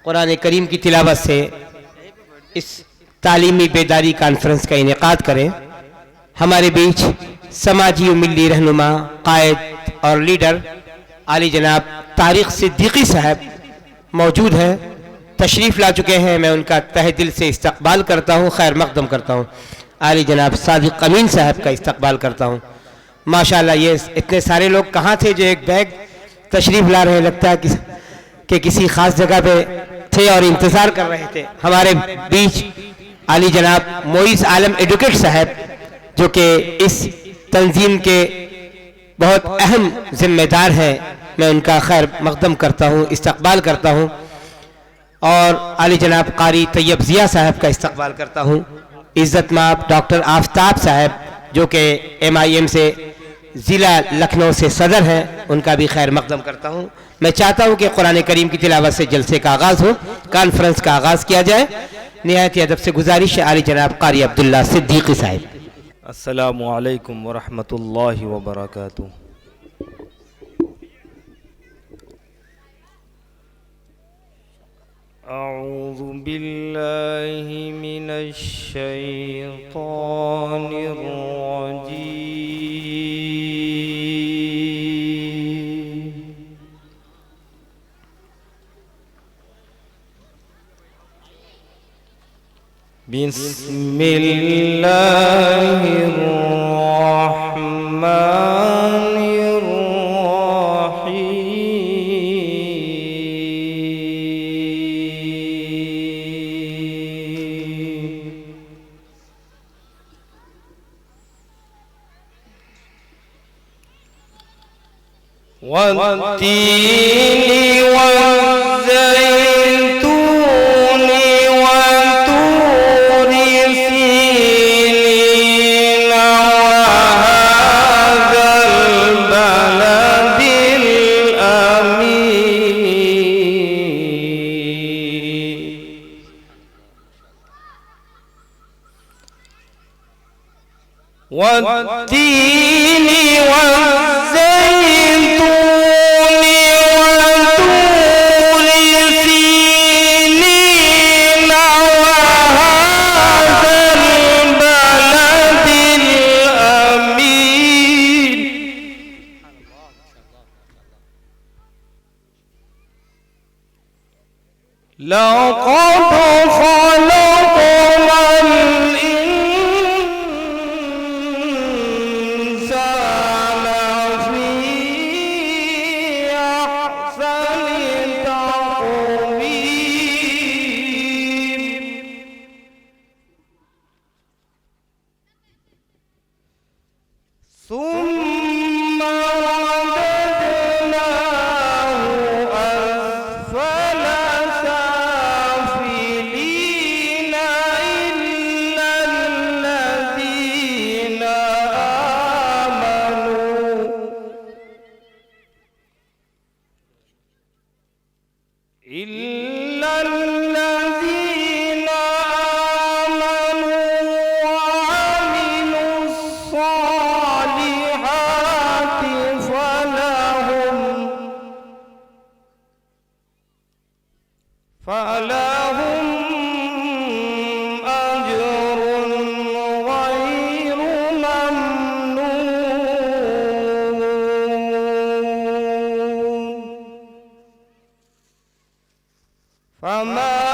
कुरान करीम की तिलावत से इस तालीमी बेदारी कॉन्फ्रेंस का इनेकाद करें। हमारे बीच समाजी मिली रहनुमा, कायद और लीडर आली जनाब तारिक सिद्दीकी साहब मौजूद हैं, तशरीफ़ ला चुके हैं। मैं उनका तहे दिल से इस्तकबाल करता हूँ, खैर मकदम करता हूँ। आली जनाब सादिक अमीन साहब का इस्तकबाल करता हूँ। माशाअल्लाह, ये इतने सारे लोग कहाँ थे जो एक बैग तशरीफ़ ला रहे हैं, लगता है कि किसी ख़ास जगह पे थे और इंतज़ार कर रहे थे। हमारे बीच आली जनाब मोइज़ आलम एडवोकेट साहब, जो कि इस तंजीम के बहुत अहम जिम्मेदार हैं, मैं उनका खैर मकदम करता हूँ, इस्तकबाल करता हूँ। और आली जनाब कारी तैयब ज़िया साहब का इस्तकबाल करता हूँ। इज़्ज़त माब डॉक्टर आफ्ताब साहब, जो कि MIM से ज़िला लखनऊ से सदर हैं, उनका भी खैर मकदम करता हूँ। मैं चाहता हूँ कि कुरान करीम की तिलावत से जलसे का आगाज़ हो, कॉन्फ्रेंस का आगाज़ किया जाए। निहायत अदब से गुजारिश है आली जनाब कारी अब्दुल्ला सिद्दीकी साहब। अस्सलामु अलैकुम वरहमतुल्लाहि वबरकातुहू। अऊज़ु बिल्लाहि मिनश शैतानिर रजीम। बिस्मिल्लाहिर रहमानिर والتين والزيتون وطور سينين وهذا البلد الأمين والتين لقد خلقنا الإنسان في أحسن تقويم ثم رددناه أسفل سافلين إلا الذين آمنوا وعملوا الصالحات فلهم أجر غير ممنون فما